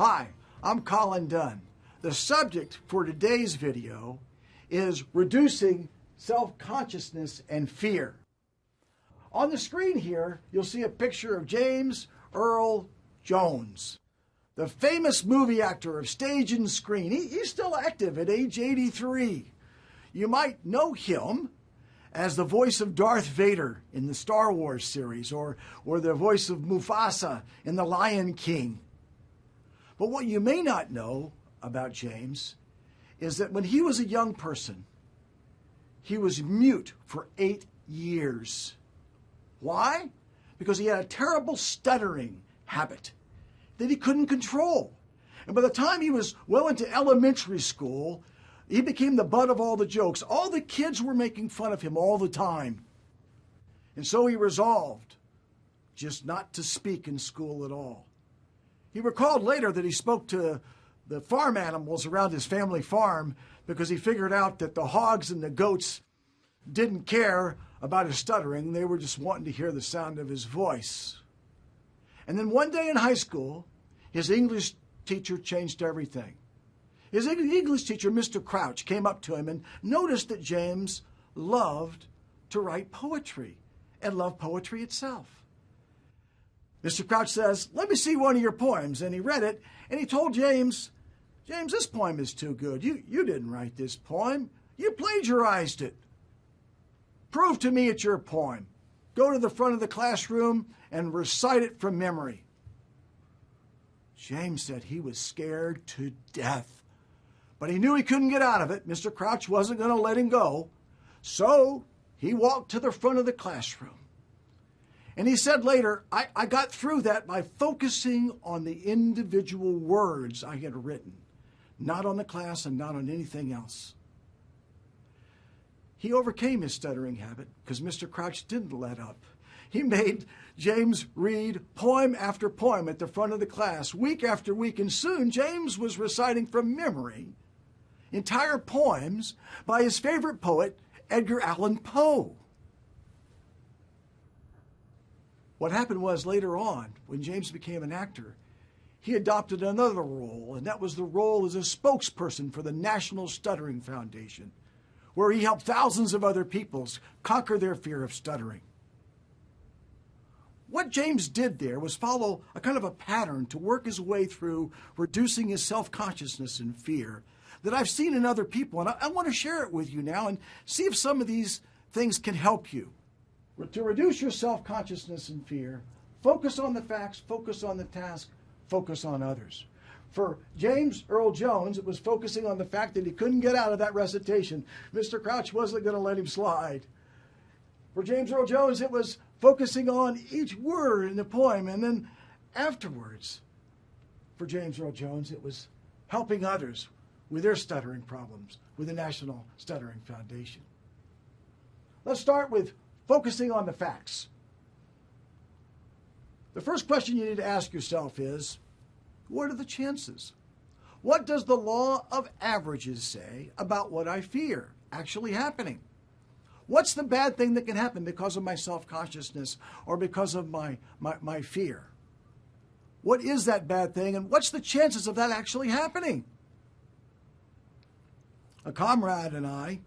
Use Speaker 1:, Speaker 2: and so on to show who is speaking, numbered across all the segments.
Speaker 1: Hi, I'm Colin Dunn. The subject for today's video is reducing self-consciousness and fear. On the screen here, you'll see a picture of James Earl Jones, the famous movie actor of stage and screen. He's still active at age 83. You might know him as the voice of Darth Vader in the Star Wars series, or the voice of Mufasa in The Lion King. But what you may not know about James is that when he was a young person, he was mute for 8 years. Why? Because he had a terrible stuttering habit that he couldn't control. And by the time he was well into elementary school, he became the butt of all the jokes. All the kids were making fun of him all the time. And so he resolved just not to speak in school at all. He recalled later that he spoke to the farm animals around his family farm because he figured out that the hogs and the goats didn't care about his stuttering. They were just wanting to hear the sound of his voice. And then one day in high school, his English teacher changed everything. His English teacher, Mr. Crouch, came up to him and noticed that James loved to write poetry and loved poetry itself. Mr. Crouch says, "Let me see one of your poems." And he read it, and he told James, "This poem is too good. You didn't write this poem. You plagiarized it. Prove to me it's your poem. Go to the front of the classroom and recite it from memory." James said he was scared to death, but he knew he couldn't get out of it. Mr. Crouch wasn't going to let him go. So he walked to the front of the classroom. And he said later, I got through that by focusing on the individual words I had written, not on the class and not on anything else. He overcame his stuttering habit because Mr. Crouch didn't let up. He made James read poem after poem at the front of the class, week after week, and soon James was reciting from memory entire poems by his favorite poet, Edgar Allan Poe. What happened was later on, when James became an actor, he adopted another role, and that was the role as a spokesperson for the National Stuttering Foundation, where he helped thousands of other people conquer their fear of stuttering. What James did there was follow a kind of a pattern to work his way through reducing his self-consciousness and fear that I've seen in other people, and I want to share it with you now and see if some of these things can help you. To reduce your self-consciousness and fear, focus on the facts, focus on the task, focus on others. For James Earl Jones, it was focusing on the fact that he couldn't get out of that recitation. Mr. Crouch wasn't going to let him slide. For James Earl Jones, it was focusing on each word in the poem. And then afterwards, for James Earl Jones, it was helping others with their stuttering problems with the National Stuttering Foundation. Let's start with focusing on the facts. The first question you need to ask yourself is, what are the chances? What does the law of averages say about what I fear actually happening? What's the bad thing that can happen because of my self-consciousness or because of my fear? What is that bad thing, and what's the chances of that actually happening? A comrade and I,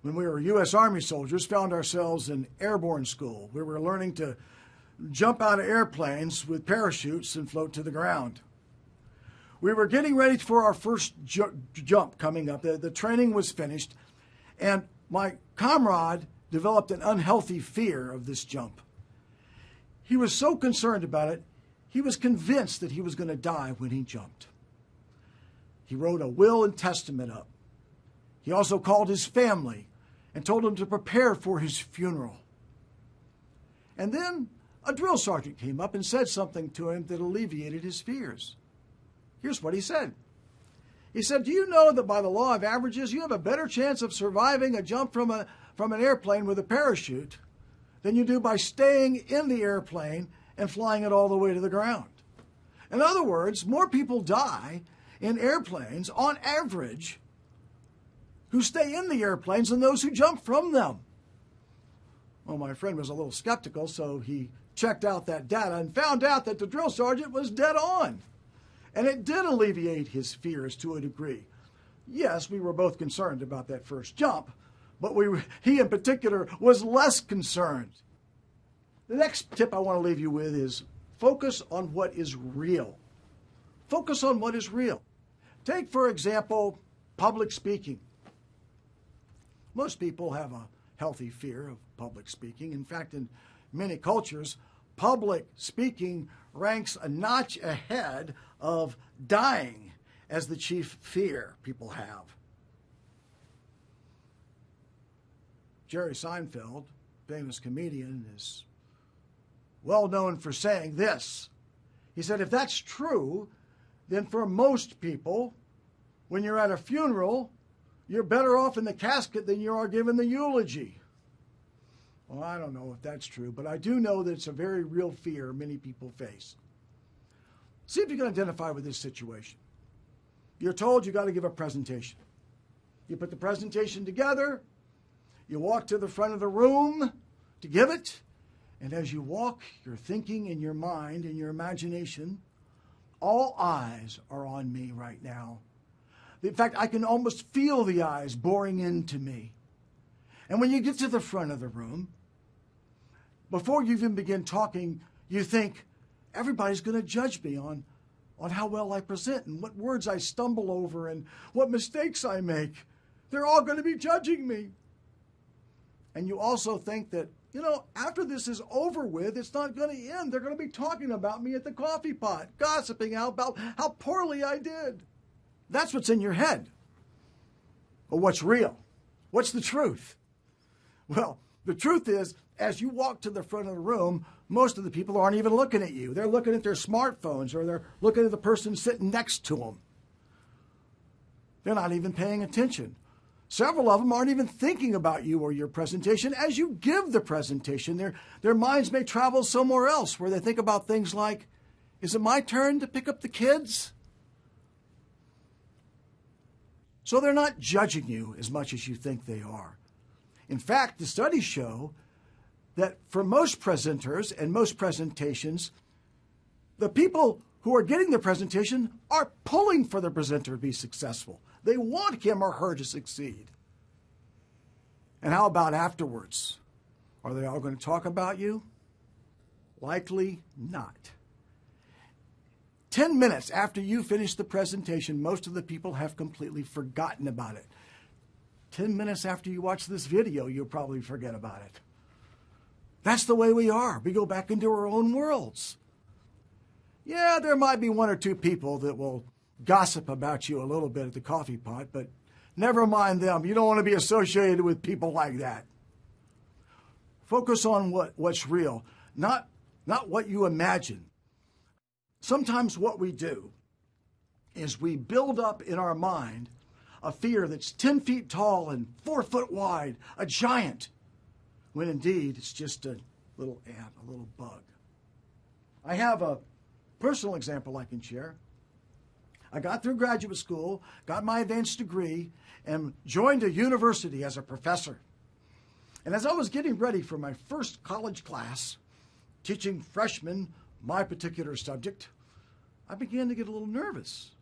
Speaker 1: when we were U.S. Army soldiers, found ourselves in airborne school. We were learning to jump out of airplanes with parachutes and float to the ground. We were getting ready for our first jump coming up. The training was finished, and my comrade developed an unhealthy fear of this jump. He was so concerned about it, he was convinced that he was going to die when he jumped. He wrote a will and testament up. He also called his family and told them to prepare for his funeral. And then a drill sergeant came up and said something to him that alleviated his fears. Here's what he said. He said, "Do you know that by the law of averages, you have a better chance of surviving a jump from an airplane with a parachute than you do by staying in the airplane and flying it all the way to the ground?" In other words, more people die in airplanes on average who stay in the airplanes than those who jump from them. Well, my friend was a little skeptical, so he checked out that data and found out that the drill sergeant was dead on. And it did alleviate his fears to a degree. Yes, we were both concerned about that first jump, but he in particular was less concerned. The next tip I want to leave you with is focus on what is real. Focus on what is real. Take, for example, public speaking. Most people have a healthy fear of public speaking. In fact, in many cultures, public speaking ranks a notch ahead of dying as the chief fear people have. Jerry Seinfeld, famous comedian, is well known for saying this. He said, if that's true, then for most people, when you're at a funeral, you're better off in the casket than you are giving the eulogy. Well, I don't know if that's true, but I do know that it's a very real fear many people face. See if you can identify with this situation. You're told you got to give a presentation. You put the presentation together, you walk to the front of the room to give it, and as you walk, you're thinking in your mind, in your imagination, all eyes are on me right now. In fact, I can almost feel the eyes boring into me. And when you get to the front of the room, before you even begin talking, you think, everybody's going to judge me on how well I present and what words I stumble over and what mistakes I make. They're all going to be judging me. And you also think that, after this is over with, it's not going to end. They're going to be talking about me at the coffee pot, gossiping about how poorly I did. That's what's in your head. But what's real? What's the truth? Well, the truth is, as you walk to the front of the room, most of the people aren't even looking at you. They're looking at their smartphones or they're looking at the person sitting next to them. They're not even paying attention. Several of them aren't even thinking about you or your presentation. As you give the presentation, their minds may travel somewhere else where they think about things like, is it my turn to pick up the kids? So they're not judging you as much as you think they are. In fact, the studies show that for most presenters and most presentations, the people who are getting the presentation are pulling for the presenter to be successful. They want him or her to succeed. And how about afterwards? Are they all going to talk about you? Likely not. 10 minutes after you finish the presentation, most of the people have completely forgotten about it. 10 minutes after you watch this video, you'll probably forget about it. That's the way we are. We go back into our own worlds. Yeah, there might be one or two people that will gossip about you a little bit at the coffee pot, but never mind them. You don't want to be associated with people like that. Focus on what's real, not what you imagine. Sometimes what we do is we build up in our mind a fear that's 10 feet tall and 4 foot wide, a giant, when indeed it's just a little ant, a little bug. I have a personal example I can share. I got through graduate school, got my advanced degree, and joined a university as a professor. And as I was getting ready for my first college class, teaching freshmen my particular subject, I began to get a little nervous.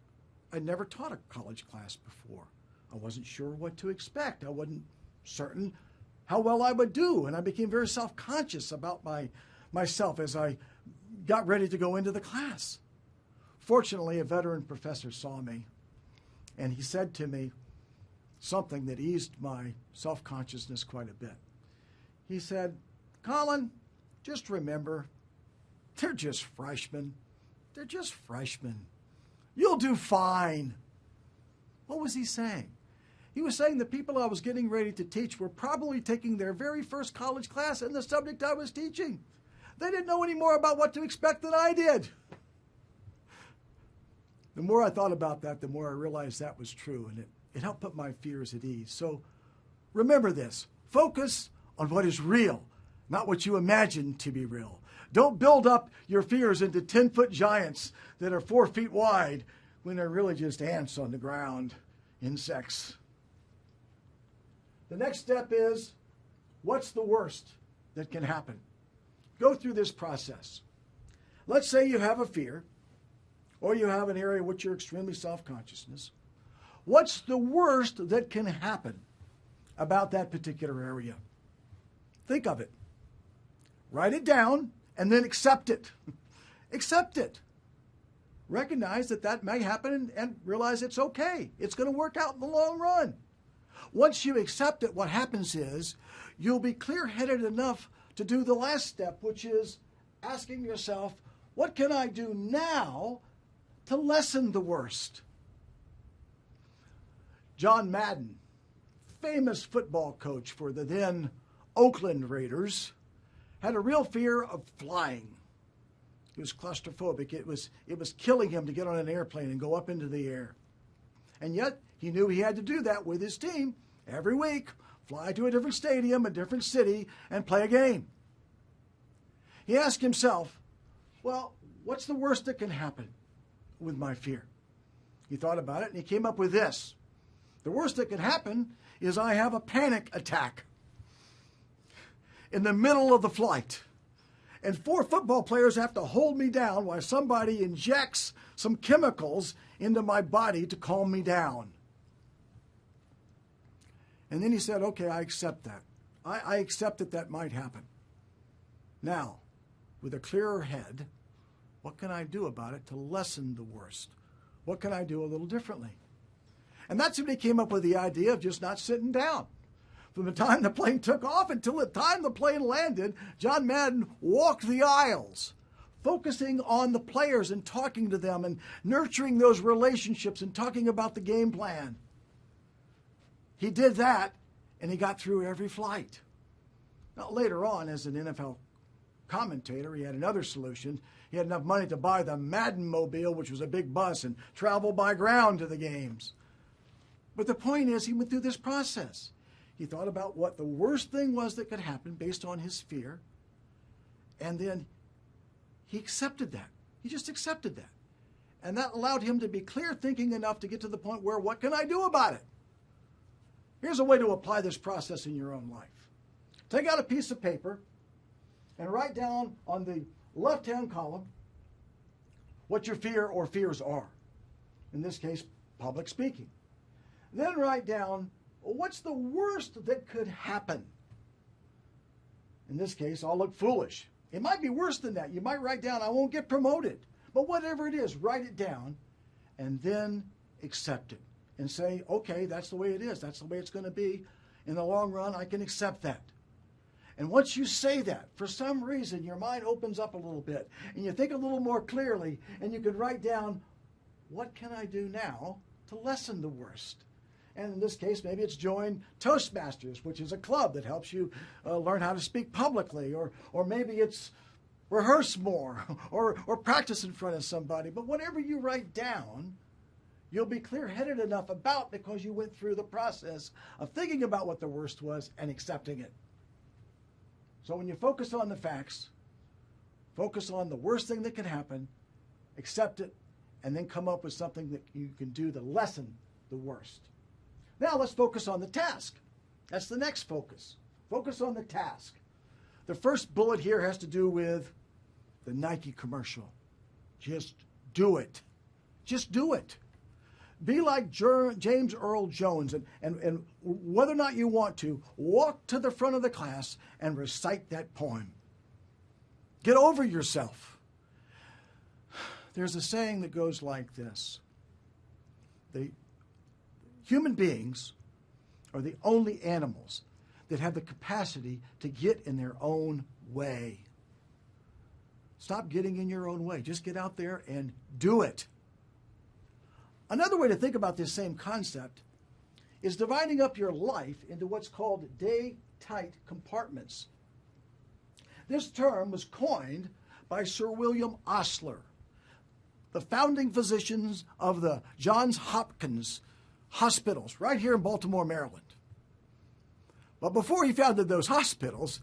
Speaker 1: I'd never taught a college class before. I wasn't sure what to expect. I wasn't certain how well I would do, and I became very self-conscious about myself as I got ready to go into the class. Fortunately, a veteran professor saw me, and he said to me something that eased my self-consciousness quite a bit. He said, "Colin, just remember, they're just freshmen. They're just freshmen. You'll do fine." What was he saying? He was saying the people I was getting ready to teach were probably taking their very first college class in the subject I was teaching. They didn't know any more about what to expect than I did. The more I thought about that, the more I realized that was true, and it helped put my fears at ease. So remember this. Focus on what is real, not what you imagine to be real. Don't build up your fears into 10-foot giants that are 4 feet wide when they're really just ants on the ground, insects. The next step is, what's the worst that can happen? Go through this process. Let's say you have a fear. or you have an area in which you're extremely self-consciousness, what's the worst that can happen about that particular area? Think of it. Write it down and then accept it. Accept it. Recognize that that may happen and realize it's okay. It's going to work out in the long run. Once you accept it, what happens is you'll be clear-headed enough to do the last step, which is asking yourself, what can I do now to lessen the worst? John Madden, famous football coach for the then Oakland Raiders, had a real fear of flying. He was claustrophobic. It was killing him to get on an airplane and go up into the air. And yet, he knew he had to do that with his team every week, fly to a different stadium, a different city, and play a game. He asked himself, well, what's the worst that can happen with my fear? He thought about it, and he came up with this. The worst that can happen is I have a panic attack in the middle of the flight. And 4 football players have to hold me down while somebody injects some chemicals into my body to calm me down. And then he said, okay, I accept that. I accept that that might happen. Now, with a clearer head, what can I do about it to lessen the worst? What can I do a little differently? And that's when he came up with the idea of just not sitting down. From the time the plane took off until the time the plane landed, John Madden walked the aisles, focusing on the players and talking to them and nurturing those relationships and talking about the game plan. He did that, and he got through every flight. Now, later on, as an NFL commentator, he had another solution. He had enough money to buy the Madden Mobile, which was a big bus, and travel by ground to the games. But the point is, he went through this process. He thought about what the worst thing was that could happen based on his fear, and then he accepted that. He just accepted that. And that allowed him to be clear thinking enough to get to the point where, what can I do about it? Here's a way to apply this process in your own life. Take out a piece of paper and write down on the left-hand column what your fear or fears are. In this case, public speaking. Then write down, what's the worst that could happen? In this case, I'll look foolish. It might be worse than that. You might write down, I won't get promoted. But whatever it is, write it down and then accept it. And say, okay, that's the way it is. That's the way it's going to be. In the long run, I can accept that. And once you say that, for some reason, your mind opens up a little bit. And you think a little more clearly. And you can write down, what can I do now to lessen the worst? And in this case, maybe it's join Toastmasters, which is a club that helps you learn how to speak publicly. Or maybe it's rehearse more or practice in front of somebody. But whatever you write down, you'll be clear-headed enough about because you went through the process of thinking about what the worst was and accepting it. So when you focus on the facts, focus on the worst thing that can happen, accept it, and then come up with something that you can do to lessen the worst. Now let's focus on the task. That's the next focus. Focus on the task. The first bullet here has to do with the Nike commercial. Just do it. Just do it. Be like James Earl Jones, and whether or not you want to, walk to the front of the class and recite that poem. Get over yourself. There's a saying that goes like this. The human beings are the only animals that have the capacity to get in their own way. Stop getting in your own way. Just get out there and do it. Another way to think about this same concept is dividing up your life into what's called day-tight compartments. This term was coined by Sir William Osler, the founding physicians of the Johns Hopkins hospitals right here in Baltimore, Maryland. But before he founded those hospitals,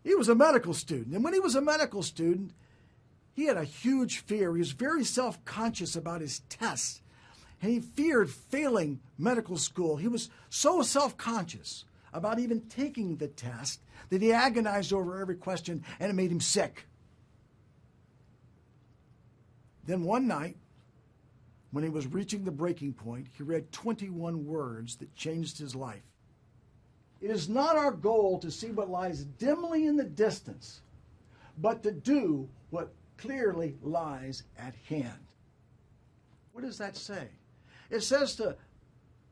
Speaker 1: he was a medical student. And when he was a medical student, he had a huge fear. He was very self-conscious about his tests. And he feared failing medical school. He was so self-conscious about even taking the test that he agonized over every question, and it made him sick. Then one night, when he was reaching the breaking point, he read 21 words that changed his life. It is not our goal to see what lies dimly in the distance, but to do what clearly lies at hand. What does that say? It says to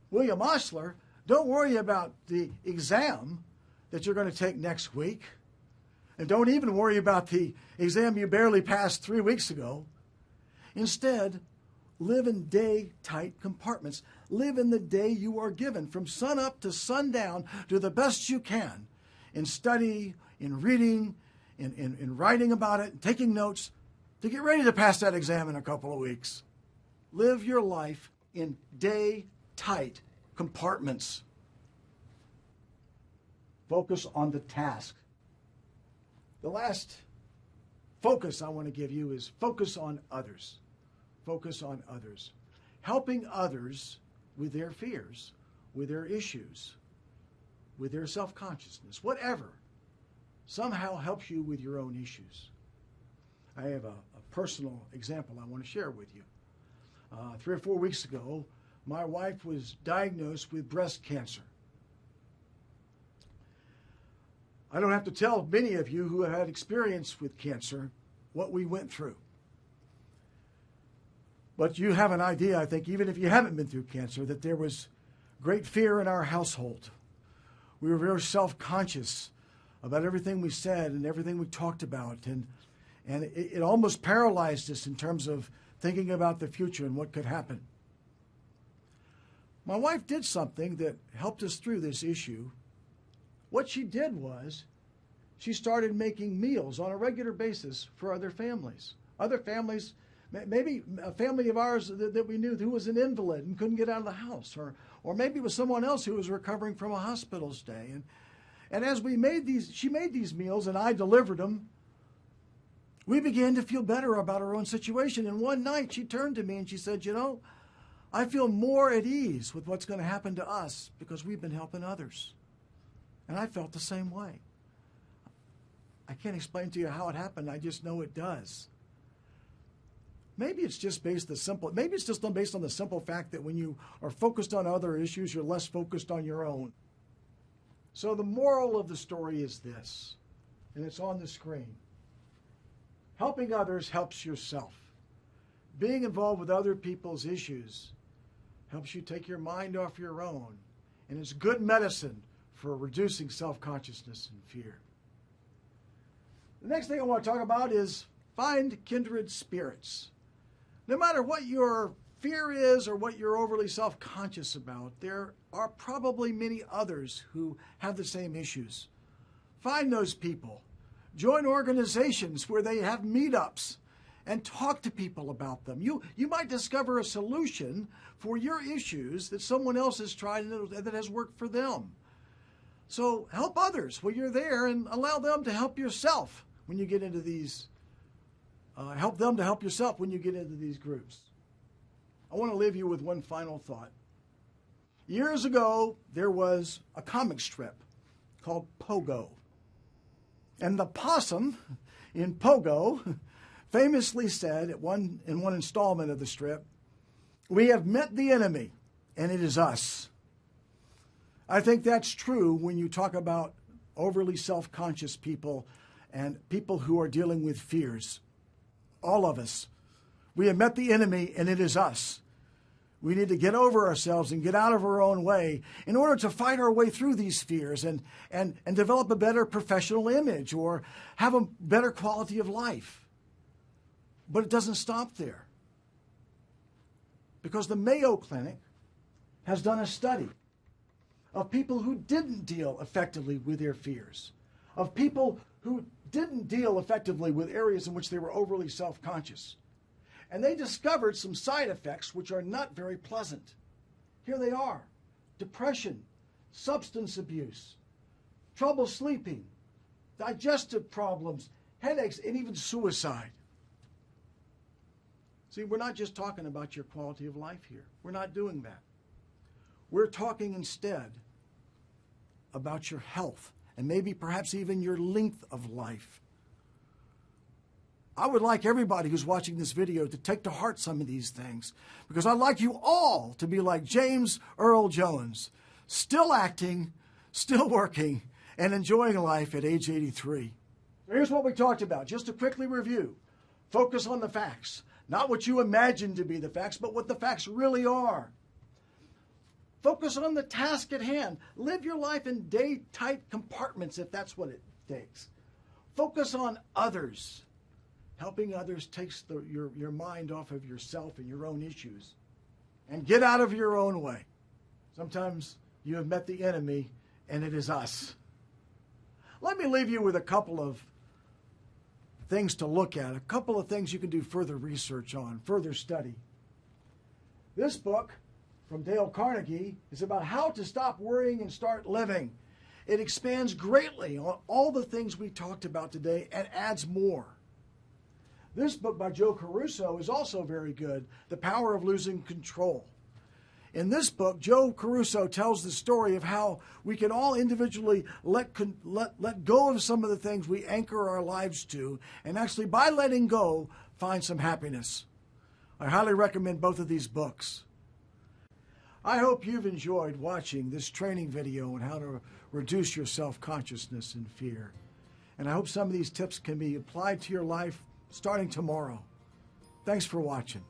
Speaker 1: William Osler, don't worry about the exam that you're going to take next week. And don't even worry about the exam you barely passed 3 weeks ago. Instead, live in day-tight compartments. Live in the day you are given, from sun up to sundown. Do the best you can in study, in reading, in writing about it, taking notes, to get ready to pass that exam in a couple of weeks. Live your life in day-tight compartments. Focus on the task. The last focus I want to give you is focus on others. Focus on others. Helping others with their fears, with their issues, with their self-consciousness, whatever, somehow helps you with your own issues. I have a personal example I want to share with you. 3 or 4 weeks ago, my wife was diagnosed with breast cancer. I don't have to tell many of you who have had experience with cancer what we went through. But you have an idea, I think, even if you haven't been through cancer, that there was great fear in our household. We were very self-conscious about everything we said and everything we talked about. And it almost paralyzed us in terms of thinking about the future and what could happen. My wife did something that helped us through this issue. What she did was she started making meals on a regular basis for other families. Other families, maybe a family of ours that we knew who was an invalid and couldn't get out of the house, or maybe it was someone else who was recovering from a hospital stay. And as she made these meals and I delivered them, we began to feel better about our own situation. And one night she turned to me and she said, I feel more at ease with what's going to happen to us because we've been helping others. And I felt the same way. I can't explain to you how it happened. I just know it does. Maybe it's just based on the simple fact that when you are focused on other issues, you're less focused on your own. So the moral of the story is this, and it's on the screen. Helping others helps yourself. Being involved with other people's issues helps you take your mind off your own, and it's good medicine for reducing self-consciousness and fear. The next thing I want to talk about is find kindred spirits. No matter what your fear is or what you're overly self-conscious about, there are probably many others who have the same issues. Find those people. Join organizations where they have meetups and talk to people about them. You might discover a solution for your issues that someone else has tried and that has worked for them. So help others while you're there and allow them to help yourself when you get into these, help them to help yourself when you get into these groups. I want to leave you with one final thought. Years ago, there was a comic strip called Pogo. And the possum in Pogo famously said in one installment of the strip, "We have met the enemy, and it is us." I think that's true when you talk about overly self-conscious people and people who are dealing with fears. All of us. We have met the enemy, and it is us. We need to get over ourselves and get out of our own way in order to fight our way through these fears and develop a better professional image or have a better quality of life. But it doesn't stop there. Because the Mayo Clinic has done a study of people who didn't deal effectively with their fears, of people who didn't deal effectively with areas in which they were overly self-conscious. And they discovered some side effects which are not very pleasant. Here they are: depression, substance abuse, trouble sleeping, digestive problems, headaches, and even suicide. See, we're not just talking about your quality of life here. We're not doing that. We're talking instead about your health and maybe perhaps even your length of life. I would like everybody who's watching this video to take to heart some of these things, because I'd like you all to be like James Earl Jones, still acting, still working, and enjoying life at age 83. So here's what we talked about, just to quickly review. Focus on the facts, not what you imagine to be the facts, but what the facts really are. Focus on the task at hand. Live your life in day-tight compartments if that's what it takes. Focus on others. Helping others takes your mind off of yourself and your own issues. And get out of your own way. Sometimes you have met the enemy, and it is us. Let me leave you with a couple of things to look at, a couple of things you can do further research on, further study. This book from Dale Carnegie is about how to stop worrying and start living. It expands greatly on all the things we talked about today and adds more. This book by Joe Caruso is also very good, The Power of Losing Control. In this book, Joe Caruso tells the story of how we can all individually let go of some of the things we anchor our lives to, and actually by letting go, find some happiness. I highly recommend both of these books. I hope you've enjoyed watching this training video on how to reduce your self-consciousness and fear. And I hope some of these tips can be applied to your life starting tomorrow. Thanks for watching.